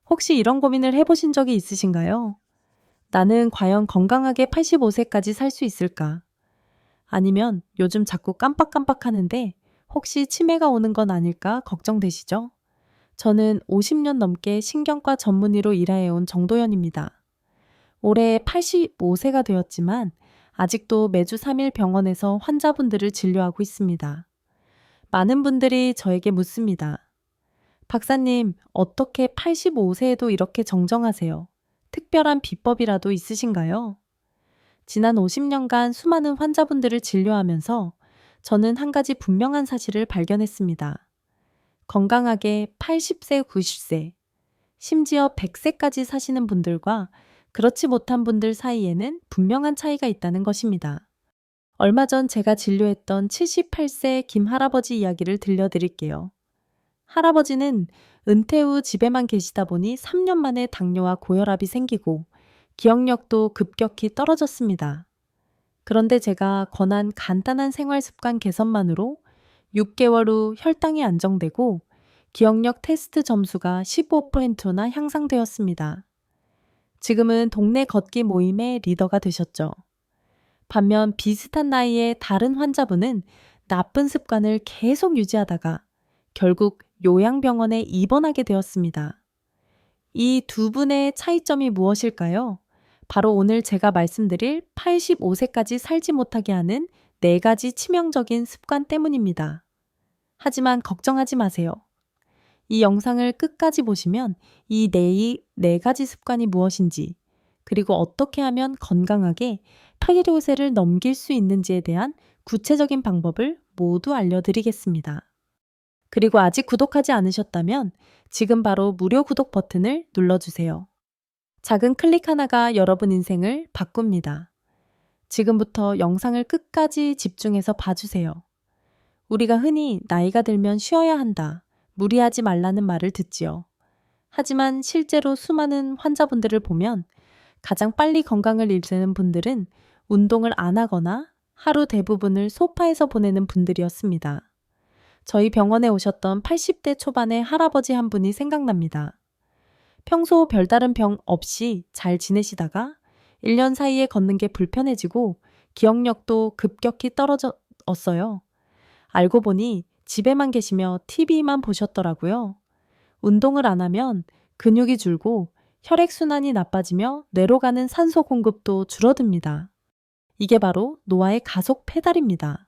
혹시 이런 고민을 해보신 적이 있으신가요? 나는 과연 건강하게 85세까지 살 수 있을까? 아니면 요즘 자꾸 깜빡깜빡 하는데 혹시 치매가 오는 건 아닐까 걱정되시죠? 저는 50년 넘게 신경과 전문의로 일해온 정도연입니다. 올해 85세가 되었지만 아직도 매주 3일 병원에서 환자분들을 진료하고 있습니다. 많은 분들이 저에게 묻습니다. 박사님, 어떻게 85세에도 이렇게 정정하세요? 특별한 비법이라도 있으신가요? 지난 50년간 수많은 환자분들을 진료하면서 저는 한 가지 분명한 사실을 발견했습니다. 건강하게 80세, 90세, 심지어 100세까지 사시는 분들과 그렇지 못한 분들 사이에는 분명한 차이가 있다는 것입니다. 얼마 전 제가 진료했던 78세 김 할아버지 이야기를 들려드릴게요. 할아버지는 은퇴 후 집에만 계시다 보니 3년 만에 당뇨와 고혈압이 생기고 기억력도 급격히 떨어졌습니다. 그런데 제가 권한 간단한 생활 습관 개선만으로 6개월 후 혈당이 안정되고 기억력 테스트 점수가 15%나 향상되었습니다. 지금은 동네 걷기 모임의 리더가 되셨죠. 반면 비슷한 나이의 다른 환자분은 나쁜 습관을 계속 유지하다가 결국 요양병원에 입원하게 되었습니다. 이 두 분의 차이점이 무엇일까요? 바로 오늘 제가 말씀드릴 85세까지 살지 못하게 하는 4가지 치명적인 습관 때문입니다. 하지만 걱정하지 마세요. 이 영상을 끝까지 보시면 이 네 가지 습관이 무엇인지, 그리고 어떻게 하면 건강하게 85세를 넘길 수 있는지에 대한 구체적인 방법을 모두 알려드리겠습니다. 그리고 아직 구독하지 않으셨다면 지금 바로 무료 구독 버튼을 눌러주세요. 작은 클릭 하나가 여러분 인생을 바꿉니다. 지금부터 영상을 끝까지 집중해서 봐주세요. 우리가 흔히 나이가 들면 쉬어야 한다, 무리하지 말라는 말을 듣지요. 하지만 실제로 수많은 환자분들을 보면 가장 빨리 건강을 잃는 분들은 운동을 안 하거나 하루 대부분을 소파에서 보내는 분들이었습니다. 저희 병원에 오셨던 80대 초반의 할아버지 한 분이 생각납니다. 평소 별다른 병 없이 잘 지내시다가 1년 사이에 걷는 게 불편해지고 기억력도 급격히 떨어졌어요. 알고 보니 집에만 계시며 TV만 보셨더라고요. 운동을 안 하면 근육이 줄고 혈액순환이 나빠지며 뇌로 가는 산소 공급도 줄어듭니다. 이게 바로 노화의 가속 페달입니다.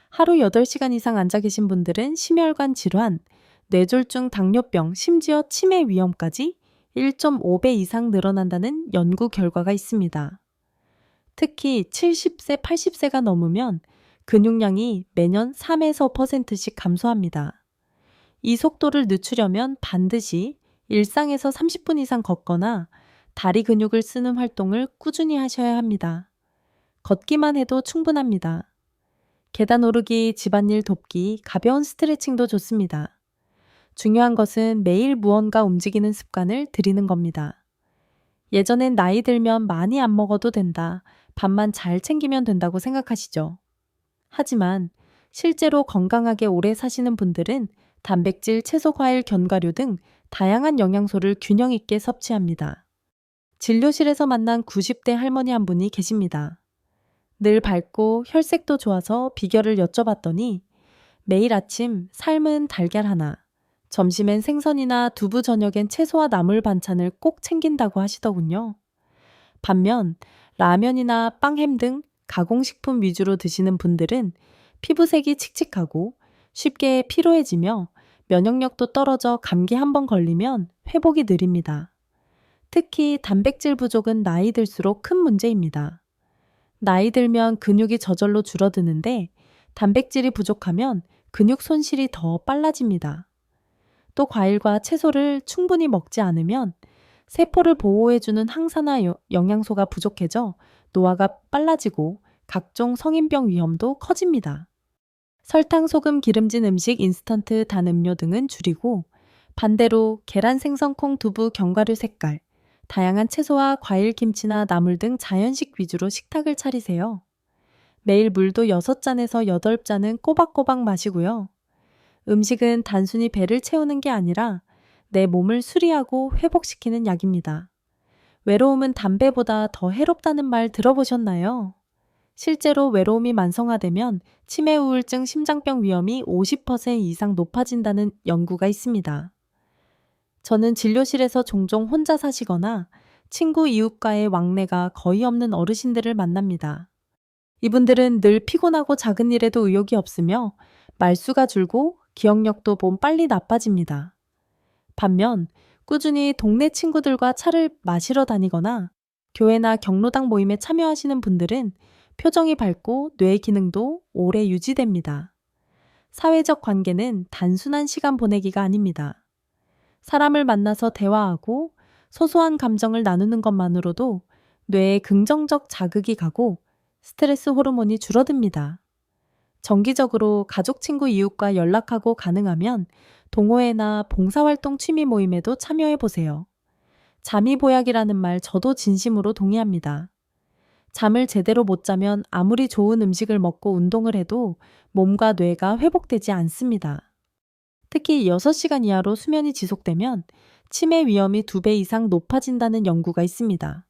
하루 8시간 이상 앉아 계신 분들은 심혈관 질환, 뇌졸중, 당뇨병, 심지어 치매 위험까지 1.5배 이상 늘어난다는 연구 결과가 있습니다. 특히 70세, 80세가 넘으면 근육량이 매년 3에서 5%씩 감소합니다. 이 속도를 늦추려면 반드시 일상에서 30분 이상 걷거나 다리 근육을 쓰는 활동을 꾸준히 하셔야 합니다. 걷기만 해도 충분합니다. 계단 오르기, 집안일 돕기, 가벼운 스트레칭도 좋습니다. 중요한 것은 매일 무언가 움직이는 습관을 들이는 겁니다. 예전엔 나이 들면 많이 안 먹어도 된다, 밥만 잘 챙기면 된다고 생각하시죠? 하지만 실제로 건강하게 오래 사시는 분들은 단백질, 채소, 과일, 견과류 등 다양한 영양소를 균형 있게 섭취합니다. 진료실에서 만난 90대 할머니 한 분이 계십니다. 늘 밝고 혈색도 좋아서 비결을 여쭤봤더니 매일 아침 삶은 달걀 하나, 점심엔 생선이나 두부, 저녁엔 채소와 나물 반찬을 꼭 챙긴다고 하시더군요. 반면 라면이나 빵, 햄 등 가공식품 위주로 드시는 분들은 피부색이 칙칙하고 쉽게 피로해지며 면역력도 떨어져 감기 한 번 걸리면 회복이 느립니다. 특히 단백질 부족은 나이 들수록 큰 문제입니다. 나이 들면 근육이 저절로 줄어드는데 단백질이 부족하면 근육 손실이 더 빨라집니다. 또 과일과 채소를 충분히 먹지 않으면 세포를 보호해주는 항산화 영양소가 부족해져 노화가 빨라지고 각종 성인병 위험도 커집니다. 설탕, 소금, 기름진 음식, 인스턴트, 단 음료 등은 줄이고 반대로 계란, 생선, 콩, 두부, 견과류 색깔, 다양한 채소와 과일, 김치나 나물 등 자연식 위주로 식탁을 차리세요. 매일 물도 6잔에서 8잔은 꼬박꼬박 마시고요. 음식은 단순히 배를 채우는 게 아니라 내 몸을 수리하고 회복시키는 약입니다. 외로움은 담배보다 더 해롭다는 말 들어보셨나요? 실제로 외로움이 만성화되면 치매 우울증 심장병 위험이 50% 이상 높아진다는 연구가 있습니다. 저는 진료실에서 종종 혼자 사시거나 친구 이웃과의 왕래가 거의 없는 어르신들을 만납니다. 이분들은 늘 피곤하고 작은 일에도 의욕이 없으며 말수가 줄고 기억력도 좀 빨리 나빠집니다. 반면 꾸준히 동네 친구들과 차를 마시러 다니거나 교회나 경로당 모임에 참여하시는 분들은 표정이 밝고 뇌 기능도 오래 유지됩니다. 사회적 관계는 단순한 시간 보내기가 아닙니다. 사람을 만나서 대화하고 소소한 감정을 나누는 것만으로도 뇌에 긍정적 자극이 가고 스트레스 호르몬이 줄어듭니다. 정기적으로 가족, 친구, 이웃과 연락하고 가능하면 동호회나 봉사활동 취미 모임에도 참여해 보세요. 잠이 보약이라는 말 저도 진심으로 동의합니다. 잠을 제대로 못 자면 아무리 좋은 음식을 먹고 운동을 해도 몸과 뇌가 회복되지 않습니다. 특히 6시간 이하로 수면이 지속되면 치매 위험이 2배 이상 높아진다는 연구가 있습니다.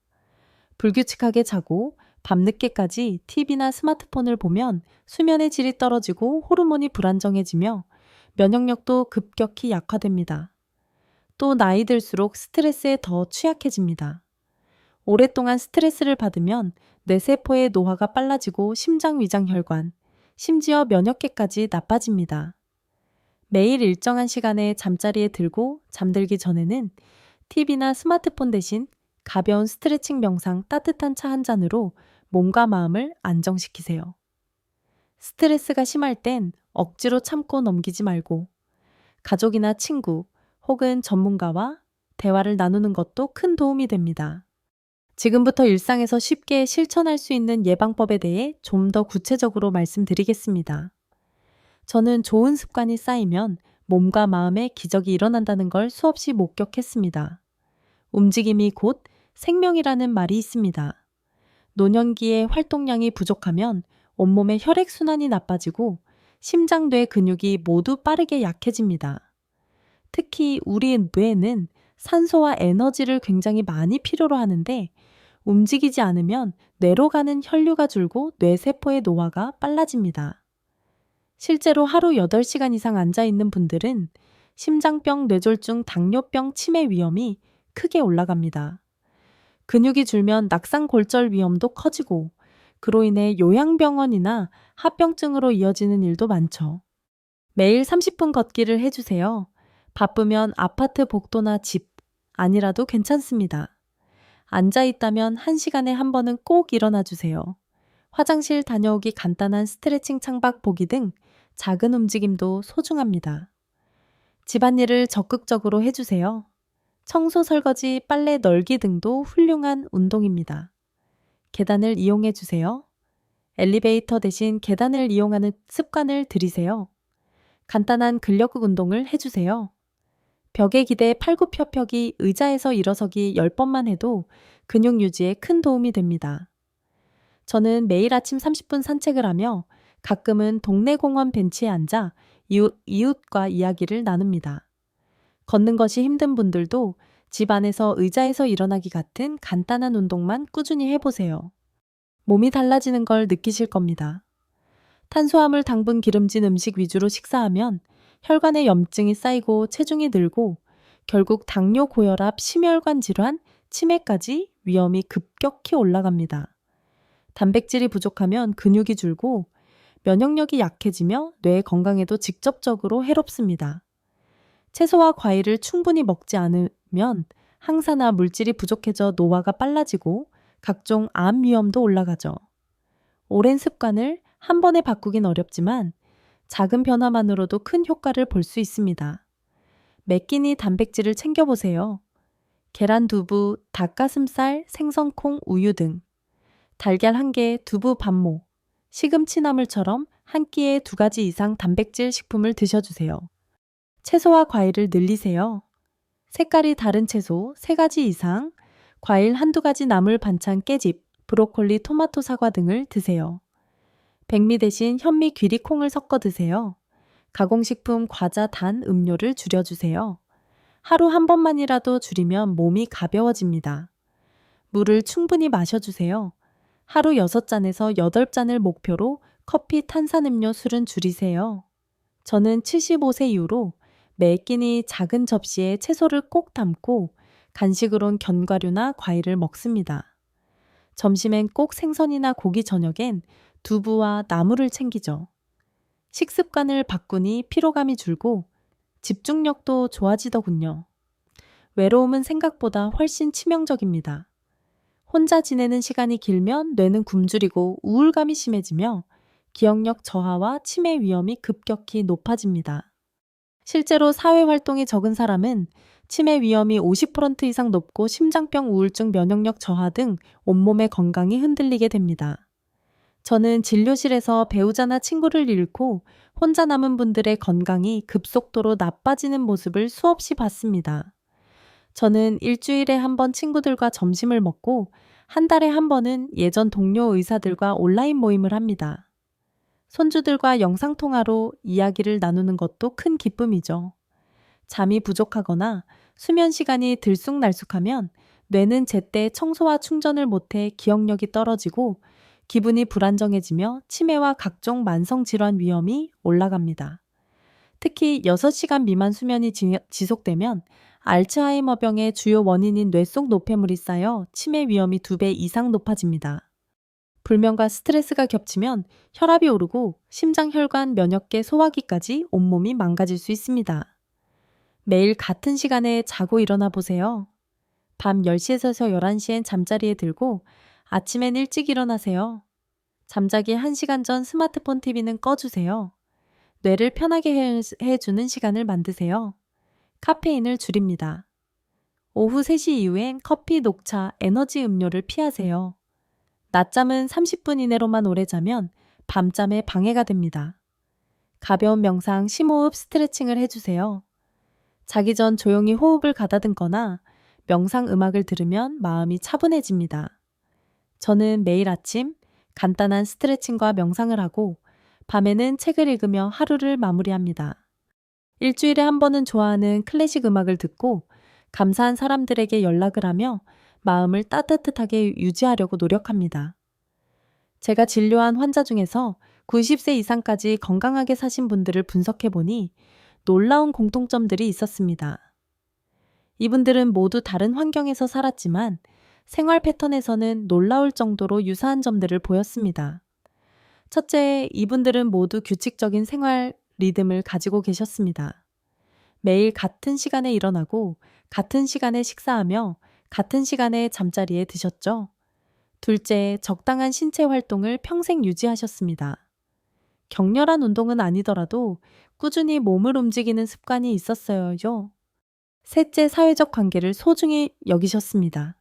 불규칙하게 자고 밤늦게까지 TV나 스마트폰을 보면 수면의 질이 떨어지고 호르몬이 불안정해지며 면역력도 급격히 약화됩니다. 또 나이 들수록 스트레스에 더 취약해집니다. 오랫동안 스트레스를 받으면 뇌세포의 노화가 빨라지고 심장 위장 혈관, 심지어 면역계까지 나빠집니다. 매일 일정한 시간에 잠자리에 들고 잠들기 전에는 TV나 스마트폰 대신 가벼운 스트레칭 명상 따뜻한 차 한 잔으로 몸과 마음을 안정시키세요. 스트레스가 심할 땐 억지로 참고 넘기지 말고 가족이나 친구 혹은 전문가와 대화를 나누는 것도 큰 도움이 됩니다. 지금부터 일상에서 쉽게 실천할 수 있는 예방법에 대해 좀 더 구체적으로 말씀드리겠습니다. 저는 좋은 습관이 쌓이면 몸과 마음에 기적이 일어난다는 걸 수없이 목격했습니다. 움직임이 곧 생명이라는 말이 있습니다. 노년기에 활동량이 부족하면 온몸의 혈액순환이 나빠지고 심장뇌 근육이 모두 빠르게 약해집니다. 특히 우리 뇌는 산소와 에너지를 굉장히 많이 필요로 하는데 움직이지 않으면 뇌로 가는 혈류가 줄고 뇌세포의 노화가 빨라집니다. 실제로 하루 8시간 이상 앉아있는 분들은 심장병, 뇌졸중, 당뇨병, 치매 위험이 크게 올라갑니다. 근육이 줄면 낙상골절 위험도 커지고 그로 인해 요양병원이나 합병증으로 이어지는 일도 많죠. 매일 30분 걷기를 해주세요. 바쁘면 아파트 복도나 집 아니라도 괜찮습니다. 앉아있다면 1시간에 한 번은 꼭 일어나 주세요. 화장실 다녀오기 간단한 스트레칭 창밖 보기 등 작은 움직임도 소중합니다. 집안일을 적극적으로 해주세요. 청소, 설거지, 빨래 널기 등도 훌륭한 운동입니다. 계단을 이용해 주세요. 엘리베이터 대신 계단을 이용하는 습관을 들이세요. 간단한 근력근 운동을 해주세요. 벽에 기대 팔굽혀펴기, 의자에서 일어서기 10번만 해도 근육 유지에 큰 도움이 됩니다. 저는 매일 아침 30분 산책을 하며 가끔은 동네 공원 벤치에 앉아 이웃과 이야기를 나눕니다. 걷는 것이 힘든 분들도 집 안에서 의자에서 일어나기 같은 간단한 운동만 꾸준히 해보세요. 몸이 달라지는 걸 느끼실 겁니다. 탄수화물, 당분, 기름진 음식 위주로 식사하면 혈관에 염증이 쌓이고 체중이 늘고 결국 당뇨, 고혈압, 심혈관 질환, 치매까지 위험이 급격히 올라갑니다. 단백질이 부족하면 근육이 줄고 면역력이 약해지며 뇌 건강에도 직접적으로 해롭습니다. 채소와 과일을 충분히 먹지 않으면 항산화 물질이 부족해져 노화가 빨라지고 각종 암 위험도 올라가죠. 오랜 습관을 한 번에 바꾸긴 어렵지만 작은 변화만으로도 큰 효과를 볼 수 있습니다. 매 끼니 단백질을 챙겨보세요. 계란, 두부, 닭가슴살, 생선콩, 우유 등 달걀 1개, 두부 반모, 시금치 나물처럼 한 끼에 2가지 이상 단백질 식품을 드셔주세요. 채소와 과일을 늘리세요. 색깔이 다른 채소 3가지 이상, 과일 1~2가지 나물 반찬 깨집, 브로콜리, 토마토, 사과 등을 드세요. 백미 대신 현미, 귀리, 콩을 섞어 드세요. 가공식품, 과자, 단, 음료를 줄여주세요. 하루 한 번만이라도 줄이면 몸이 가벼워집니다. 물을 충분히 마셔주세요. 하루 6잔에서 8잔을 목표로 커피, 탄산음료, 술은 줄이세요. 저는 75세 이후로 매 끼니 작은 접시에 채소를 꼭 담고 간식으론 견과류나 과일을 먹습니다. 점심엔 꼭 생선이나 고기, 저녁엔 두부와 나물을 챙기죠. 식습관을 바꾸니 피로감이 줄고 집중력도 좋아지더군요. 외로움은 생각보다 훨씬 치명적입니다. 혼자 지내는 시간이 길면 뇌는 굶주리고 우울감이 심해지며 기억력 저하와 치매 위험이 급격히 높아집니다. 실제로 사회활동이 적은 사람은 치매 위험이 50% 이상 높고 심장병, 우울증, 면역력 저하 등 온몸의 건강이 흔들리게 됩니다. 저는 진료실에서 배우자나 친구를 잃고 혼자 남은 분들의 건강이 급속도로 나빠지는 모습을 수없이 봤습니다. 저는 일주일에 한 번 친구들과 점심을 먹고 한 달에 한 번은 예전 동료 의사들과 온라인 모임을 합니다. 손주들과 영상통화로 이야기를 나누는 것도 큰 기쁨이죠. 잠이 부족하거나 수면 시간이 들쑥날쑥하면 뇌는 제때 청소와 충전을 못해 기억력이 떨어지고 기분이 불안정해지며 치매와 각종 만성질환 위험이 올라갑니다. 특히 6시간 미만 수면이 지속되면 알츠하이머병의 주요 원인인 뇌 속 노폐물이 쌓여 치매 위험이 2배 이상 높아집니다. 불면과 스트레스가 겹치면 혈압이 오르고 심장, 혈관, 면역계, 소화기까지 온몸이 망가질 수 있습니다. 매일 같은 시간에 자고 일어나 보세요. 밤 10시에서 11시엔 잠자리에 들고 아침엔 일찍 일어나세요. 잠자기 1시간 전 스마트폰 TV는 꺼주세요. 뇌를 편하게 해주는 시간을 만드세요. 카페인을 줄입니다. 오후 3시 이후엔 커피, 녹차, 에너지 음료를 피하세요. 낮잠은 30분 이내로만 오래 자면 밤잠에 방해가 됩니다. 가벼운 명상, 심호흡, 스트레칭을 해주세요. 자기 전 조용히 호흡을 가다듬거나 명상 음악을 들으면 마음이 차분해집니다. 저는 매일 아침 간단한 스트레칭과 명상을 하고 밤에는 책을 읽으며 하루를 마무리합니다. 일주일에 한 번은 좋아하는 클래식 음악을 듣고 감사한 사람들에게 연락을 하며 마음을 따뜻하게 유지하려고 노력합니다. 제가 진료한 환자 중에서 90세 이상까지 건강하게 사신 분들을 분석해보니 놀라운 공통점들이 있었습니다. 이분들은 모두 다른 환경에서 살았지만 생활 패턴에서는 놀라울 정도로 유사한 점들을 보였습니다. 첫째, 이분들은 모두 규칙적인 생활 리듬을 가지고 계셨습니다. 매일 같은 시간에 일어나고 같은 시간에 식사하며 같은 시간에 잠자리에 드셨죠. 둘째, 적당한 신체 활동을 평생 유지하셨습니다. 격렬한 운동은 아니더라도 꾸준히 몸을 움직이는 습관이 있었어요. 셋째, 사회적 관계를 소중히 여기셨습니다.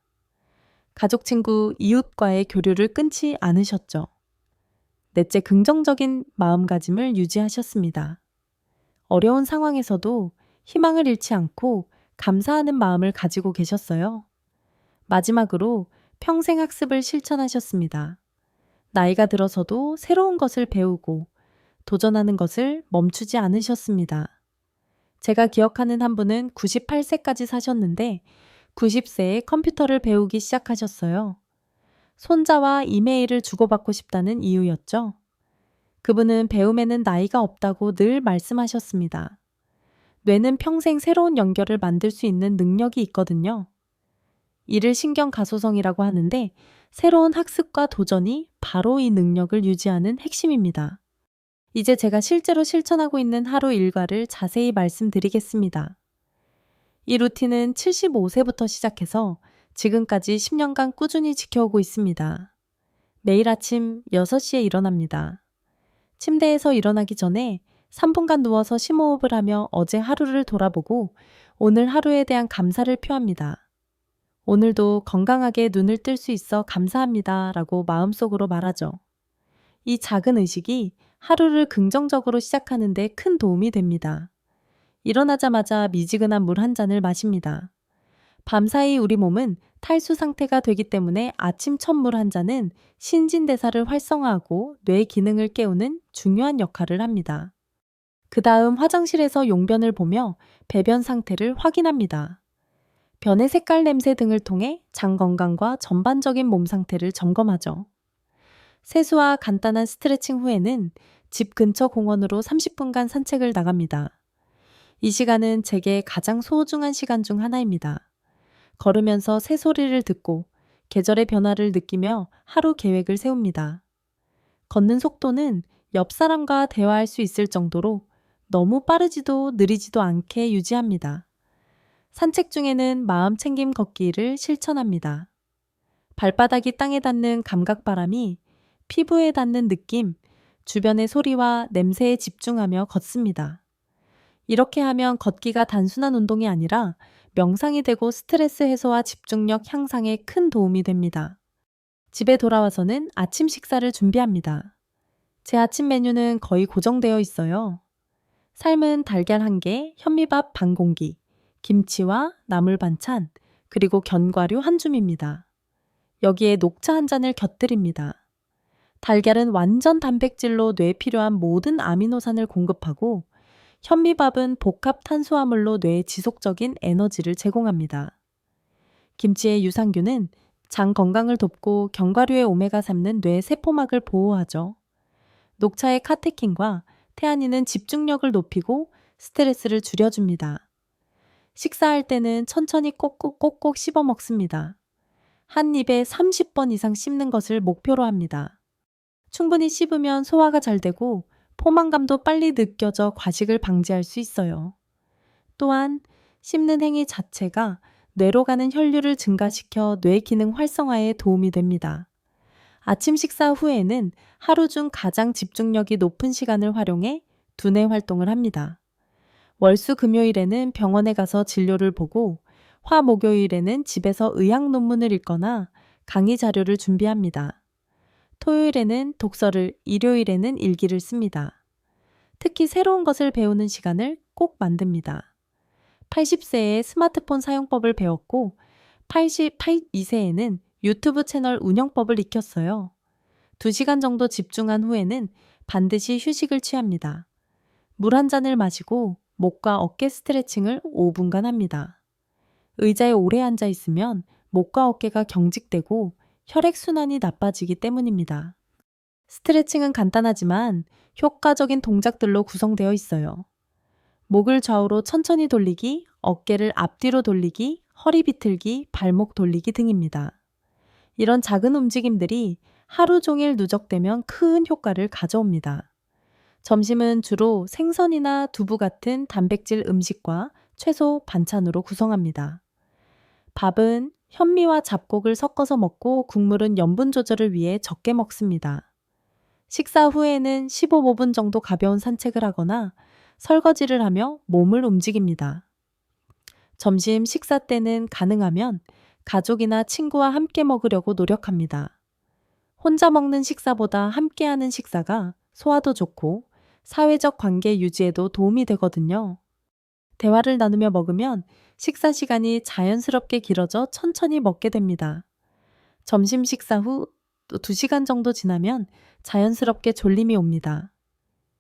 가족, 친구, 이웃과의 교류를 끊지 않으셨죠. 넷째, 긍정적인 마음가짐을 유지하셨습니다. 어려운 상황에서도 희망을 잃지 않고 감사하는 마음을 가지고 계셨어요. 마지막으로 평생 학습을 실천하셨습니다. 나이가 들어서도 새로운 것을 배우고 도전하는 것을 멈추지 않으셨습니다. 제가 기억하는 한 분은 98세까지 사셨는데 90세에 컴퓨터를 배우기 시작하셨어요. 손자와 이메일을 주고받고 싶다는 이유였죠. 그분은 배움에는 나이가 없다고 늘 말씀하셨습니다. 뇌는 평생 새로운 연결을 만들 수 있는 능력이 있거든요. 이를 신경가소성이라고 하는데 새로운 학습과 도전이 바로 이 능력을 유지하는 핵심입니다. 이제 제가 실제로 실천하고 있는 하루 일과를 자세히 말씀드리겠습니다. 이 루틴은 75세부터 시작해서 지금까지 10년간 꾸준히 지켜오고 있습니다. 매일 아침 6시에 일어납니다. 침대에서 일어나기 전에 3분간 누워서 심호흡을 하며 어제 하루를 돌아보고 오늘 하루에 대한 감사를 표합니다. 오늘도 건강하게 눈을 뜰 수 있어 감사합니다 라고 마음속으로 말하죠. 이 작은 의식이 하루를 긍정적으로 시작하는 데 큰 도움이 됩니다. 일어나자마자 미지근한 물 한 잔을 마십니다. 밤사이 우리 몸은 탈수 상태가 되기 때문에 아침 첫 물 한 잔은 신진대사를 활성화하고 뇌 기능을 깨우는 중요한 역할을 합니다. 그 다음 화장실에서 용변을 보며 배변 상태를 확인합니다. 변의 색깔, 냄새 등을 통해 장 건강과 전반적인 몸 상태를 점검하죠. 세수와 간단한 스트레칭 후에는 집 근처 공원으로 30분간 산책을 나갑니다. 이 시간은 제게 가장 소중한 시간 중 하나입니다. 걸으면서 새소리를 듣고 계절의 변화를 느끼며 하루 계획을 세웁니다. 걷는 속도는 옆 사람과 대화할 수 있을 정도로 너무 빠르지도 느리지도 않게 유지합니다. 산책 중에는 마음 챙김 걷기를 실천합니다. 발바닥이 땅에 닿는 감각바람이 피부에 닿는 느낌, 주변의 소리와 냄새에 집중하며 걷습니다. 이렇게 하면 걷기가 단순한 운동이 아니라 명상이 되고 스트레스 해소와 집중력 향상에 큰 도움이 됩니다. 집에 돌아와서는 아침 식사를 준비합니다. 제 아침 메뉴는 거의 고정되어 있어요. 삶은 달걀 1개, 현미밥 반 공기, 김치와 나물 반찬, 그리고 견과류 한 줌입니다. 여기에 녹차 한 잔을 곁들입니다. 달걀은 완전 단백질로 뇌에 필요한 모든 아미노산을 공급하고 현미밥은 복합 탄수화물로 뇌에 지속적인 에너지를 제공합니다. 김치의 유산균은 장 건강을 돕고 견과류의 오메가3는 뇌 세포막을 보호하죠. 녹차의 카테킨과 태아닌은 집중력을 높이고 스트레스를 줄여줍니다. 식사할 때는 천천히 꼭꼭 씹어 먹습니다. 한 입에 30번 이상 씹는 것을 목표로 합니다. 충분히 씹으면 소화가 잘 되고 포만감도 빨리 느껴져 과식을 방지할 수 있어요. 또한 씹는 행위 자체가 뇌로 가는 혈류를 증가시켜 뇌 기능 활성화에 도움이 됩니다. 아침 식사 후에는 하루 중 가장 집중력이 높은 시간을 활용해 두뇌 활동을 합니다. 월수 금요일에는 병원에 가서 진료를 보고 화 목요일에는 집에서 의학 논문을 읽거나 강의 자료를 준비합니다. 토요일에는 독서를, 일요일에는 일기를 씁니다. 특히 새로운 것을 배우는 시간을 꼭 만듭니다. 80세에 스마트폰 사용법을 배웠고 82세에는 유튜브 채널 운영법을 익혔어요. 2시간 정도 집중한 후에는 반드시 휴식을 취합니다. 물 한 잔을 마시고 목과 어깨 스트레칭을 5분간 합니다. 의자에 오래 앉아 있으면 목과 어깨가 경직되고 혈액순환이 나빠지기 때문입니다. 스트레칭은 간단하지만 효과적인 동작들로 구성되어 있어요. 목을 좌우로 천천히 돌리기, 어깨를 앞뒤로 돌리기, 허리 비틀기, 발목 돌리기 등입니다. 이런 작은 움직임들이 하루 종일 누적되면 큰 효과를 가져옵니다. 점심은 주로 생선이나 두부 같은 단백질 음식과 채소, 반찬으로 구성합니다. 밥은 현미와 잡곡을 섞어서 먹고 국물은 염분 조절을 위해 적게 먹습니다. 식사 후에는 15분 정도 가벼운 산책을 하거나 설거지를 하며 몸을 움직입니다. 점심 식사 때는 가능하면 가족이나 친구와 함께 먹으려고 노력합니다. 혼자 먹는 식사보다 함께하는 식사가 소화도 좋고 사회적 관계 유지에도 도움이 되거든요. 대화를 나누며 먹으면 식사 시간이 자연스럽게 길어져 천천히 먹게 됩니다. 점심 식사 후 또 2시간 정도 지나면 자연스럽게 졸림이 옵니다.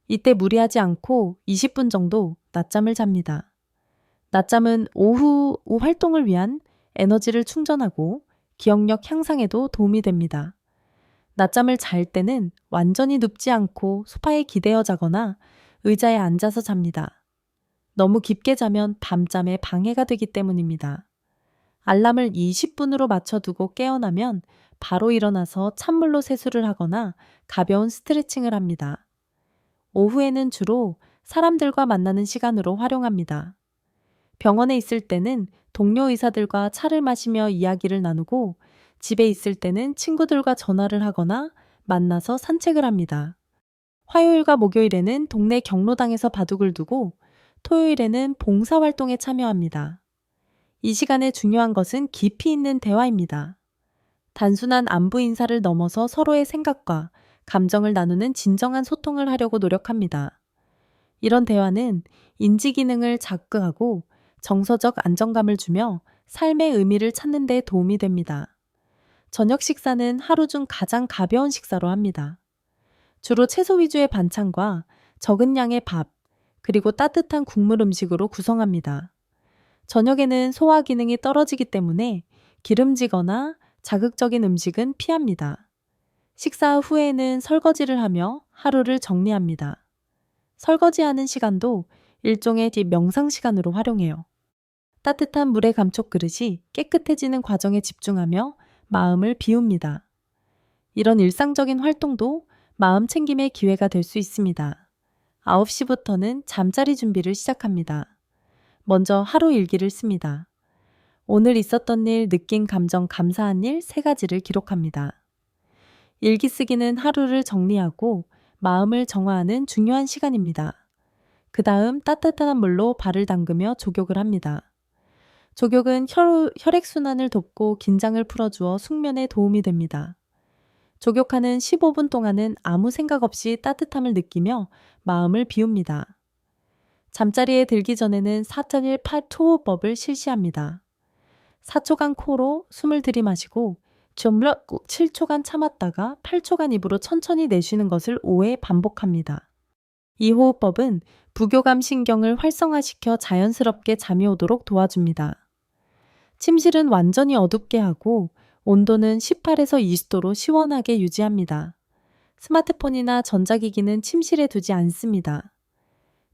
이때 무리하지 않고 20분 정도 낮잠을 잡니다. 낮잠은 오후 활동을 위한 에너지를 충전하고 기억력 향상에도 도움이 됩니다. 낮잠을 잘 때는 완전히 눕지 않고 소파에 기대어 자거나 의자에 앉아서 잡니다. 너무 깊게 자면 밤잠에 방해가 되기 때문입니다. 알람을 20분으로 맞춰두고 깨어나면 바로 일어나서 찬물로 세수를 하거나 가벼운 스트레칭을 합니다. 오후에는 주로 사람들과 만나는 시간으로 활용합니다. 병원에 있을 때는 동료 의사들과 차를 마시며 이야기를 나누고 집에 있을 때는 친구들과 전화를 하거나 만나서 산책을 합니다. 화요일과 목요일에는 동네 경로당에서 바둑을 두고 토요일에는 봉사활동에 참여합니다. 이 시간에 중요한 것은 깊이 있는 대화입니다. 단순한 안부 인사를 넘어서 서로의 생각과 감정을 나누는 진정한 소통을 하려고 노력합니다. 이런 대화는 인지 기능을 자극하고 정서적 안정감을 주며 삶의 의미를 찾는 데 도움이 됩니다. 저녁 식사는 하루 중 가장 가벼운 식사로 합니다. 주로 채소 위주의 반찬과 적은 양의 밥, 그리고 따뜻한 국물 음식으로 구성합니다. 저녁에는 소화 기능이 떨어지기 때문에 기름지거나 자극적인 음식은 피합니다. 식사 후에는 설거지를 하며 하루를 정리합니다. 설거지하는 시간도 일종의 명상 시간으로 활용해요. 따뜻한 물에 감촉 그릇이 깨끗해지는 과정에 집중하며 마음을 비웁니다. 이런 일상적인 활동도 마음 챙김의 기회가 될 수 있습니다. 9시부터는 잠자리 준비를 시작합니다. 먼저 하루 일기를 씁니다. 오늘 있었던 일, 느낀 감정, 감사한 일 3가지를 기록합니다. 일기 쓰기는 하루를 정리하고 마음을 정화하는 중요한 시간입니다. 그 다음 따뜻한 물로 발을 담그며 족욕을 합니다. 족욕은 혈액순환을 돕고 긴장을 풀어주어 숙면에 도움이 됩니다. 족욕하는 15분 동안은 아무 생각 없이 따뜻함을 느끼며 마음을 비웁니다. 잠자리에 들기 전에는 4.18 초호흡법을 실시합니다. 4초간 코로 숨을 들이마시고 7초간 참았다가 8초간 입으로 천천히 내쉬는 것을 5회 반복합니다. 이 호흡법은 부교감 신경을 활성화시켜 자연스럽게 잠이 오도록 도와줍니다. 침실은 완전히 어둡게 하고 온도는 18에서 20도로 시원하게 유지합니다. 스마트폰이나 전자기기는 침실에 두지 않습니다.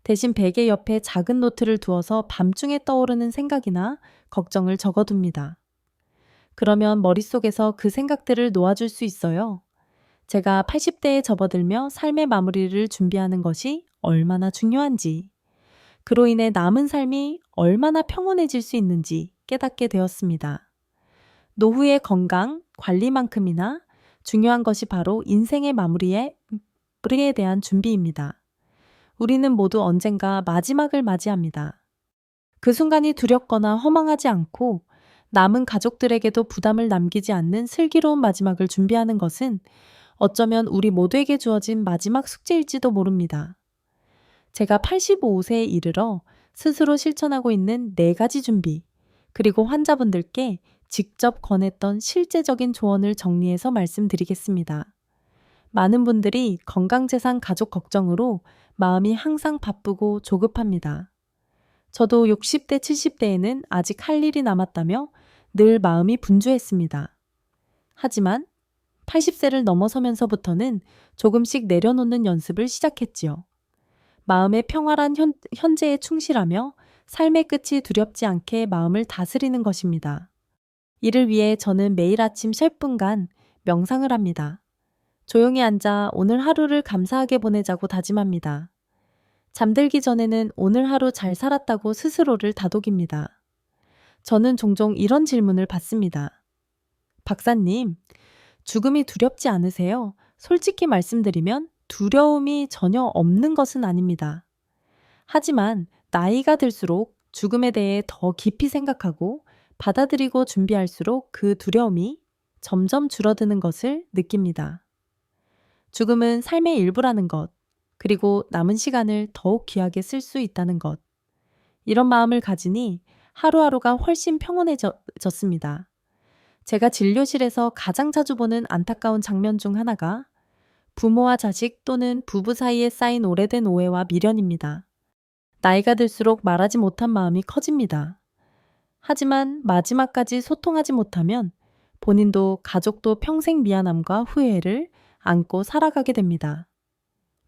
대신 베개 옆에 작은 노트를 두어서 밤중에 떠오르는 생각이나 걱정을 적어둡니다. 그러면 머릿속에서 그 생각들을 놓아줄 수 있어요. 제가 80대에 접어들며 삶의 마무리를 준비하는 것이 얼마나 중요한지, 그로 인해 남은 삶이 얼마나 평온해질 수 있는지 깨닫게 되었습니다. 노후의 건강, 관리만큼이나 중요한 것이 바로 인생의 마무리에 대한 준비입니다. 우리는 모두 언젠가 마지막을 맞이합니다. 그 순간이 두렵거나 허망하지 않고 남은 가족들에게도 부담을 남기지 않는 슬기로운 마지막을 준비하는 것은 어쩌면 우리 모두에게 주어진 마지막 숙제일지도 모릅니다. 제가 85세에 이르러 스스로 실천하고 있는 4가지 준비, 그리고 환자분들께 직접 권했던 실제적인 조언을 정리해서 말씀드리겠습니다. 많은 분들이 건강재산 가족 걱정으로 마음이 항상 바쁘고 조급합니다. 저도 60대, 70대에는 아직 할 일이 남았다며 늘 마음이 분주했습니다. 하지만 80세를 넘어서면서부터는 조금씩 내려놓는 연습을 시작했지요. 마음의 평화란 현재에 충실하며 삶의 끝이 두렵지 않게 마음을 다스리는 것입니다. 이를 위해 저는 매일 아침 10분간 명상을 합니다. 조용히 앉아 오늘 하루를 감사하게 보내자고 다짐합니다. 잠들기 전에는 오늘 하루 잘 살았다고 스스로를 다독입니다. 저는 종종 이런 질문을 받습니다. 박사님, 죽음이 두렵지 않으세요? 솔직히 말씀드리면 두려움이 전혀 없는 것은 아닙니다. 하지만 나이가 들수록 죽음에 대해 더 깊이 생각하고 받아들이고 준비할수록 그 두려움이 점점 줄어드는 것을 느낍니다. 죽음은 삶의 일부라는 것, 그리고 남은 시간을 더욱 귀하게 쓸 수 있다는 것. 이런 마음을 가지니 하루하루가 훨씬 평온해졌습니다. 제가 진료실에서 가장 자주 보는 안타까운 장면 중 하나가 부모와 자식 또는 부부 사이에 쌓인 오래된 오해와 미련입니다. 나이가 들수록 말하지 못한 마음이 커집니다. 하지만 마지막까지 소통하지 못하면 본인도 가족도 평생 미안함과 후회를 안고 살아가게 됩니다.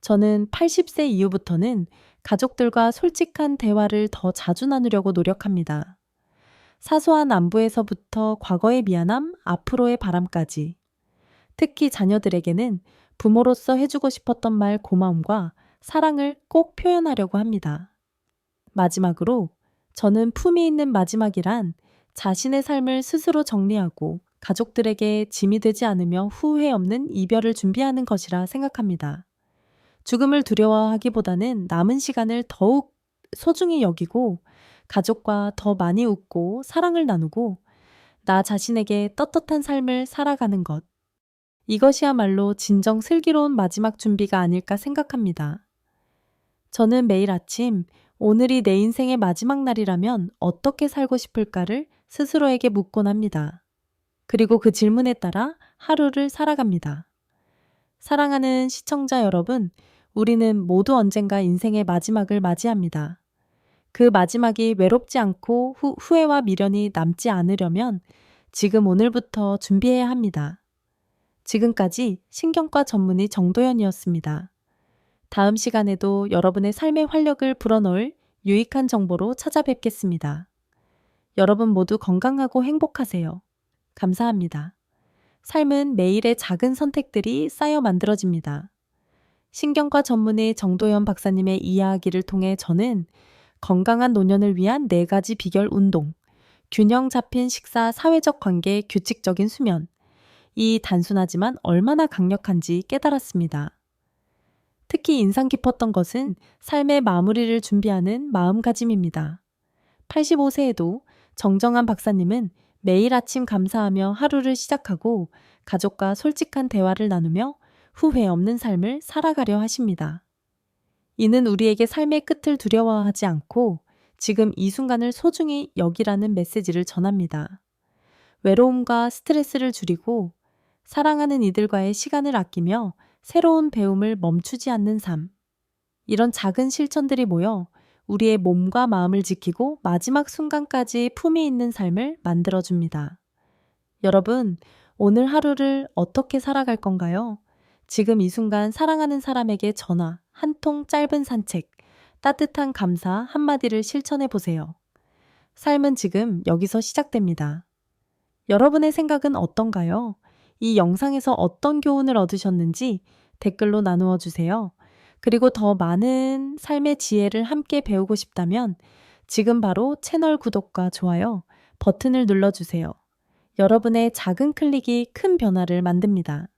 저는 80세 이후부터는 가족들과 솔직한 대화를 더 자주 나누려고 노력합니다. 사소한 안부에서부터 과거의 미안함, 앞으로의 바람까지. 특히 자녀들에게는 부모로서 해주고 싶었던 말 고마움과 사랑을 꼭 표현하려고 합니다. 마지막으로 저는 품이 있는 마지막이란 자신의 삶을 스스로 정리하고 가족들에게 짐이 되지 않으며 후회 없는 이별을 준비하는 것이라 생각합니다. 죽음을 두려워하기보다는 남은 시간을 더욱 소중히 여기고 가족과 더 많이 웃고 사랑을 나누고 나 자신에게 떳떳한 삶을 살아가는 것. 이것이야말로 진정 슬기로운 마지막 준비가 아닐까 생각합니다. 저는 매일 아침 오늘이 내 인생의 마지막 날이라면 어떻게 살고 싶을까를 스스로에게 묻곤 합니다. 그리고 그 질문에 따라 하루를 살아갑니다. 사랑하는 시청자 여러분, 우리는 모두 언젠가 인생의 마지막을 맞이합니다. 그 마지막이 외롭지 않고 후회와 미련이 남지 않으려면 지금 오늘부터 준비해야 합니다. 지금까지 신경과 전문의 정도연이었습니다. 다음 시간에도 여러분의 삶의 활력을 불어넣을 유익한 정보로 찾아뵙겠습니다. 여러분 모두 건강하고 행복하세요. 감사합니다. 삶은 매일의 작은 선택들이 쌓여 만들어집니다. 신경과 전문의 정도연 박사님의 이야기를 통해 저는 건강한 노년을 위한 4가지 비결 운동, 균형 잡힌 식사, 사회적 관계, 규칙적인 수면, 이 단순하지만 얼마나 강력한지 깨달았습니다. 특히 인상 깊었던 것은 삶의 마무리를 준비하는 마음가짐입니다. 85세에도 정정한 박사님은 매일 아침 감사하며 하루를 시작하고 가족과 솔직한 대화를 나누며 후회 없는 삶을 살아가려 하십니다. 이는 우리에게 삶의 끝을 두려워하지 않고 지금 이 순간을 소중히 여기라는 메시지를 전합니다. 외로움과 스트레스를 줄이고 사랑하는 이들과의 시간을 아끼며 새로운 배움을 멈추지 않는 삶. 이런 작은 실천들이 모여 우리의 몸과 마음을 지키고 마지막 순간까지 품위 있는 삶을 만들어줍니다. 여러분, 오늘 하루를 어떻게 살아갈 건가요? 지금 이 순간 사랑하는 사람에게 전화, 한 통 짧은 산책, 따뜻한 감사 한마디를 실천해 보세요. 삶은 지금 여기서 시작됩니다. 여러분의 생각은 어떤가요? 이 영상에서 어떤 교훈을 얻으셨는지 댓글로 나누어 주세요. 그리고 더 많은 삶의 지혜를 함께 배우고 싶다면 지금 바로 채널 구독과 좋아요 버튼을 눌러주세요. 여러분의 작은 클릭이 큰 변화를 만듭니다.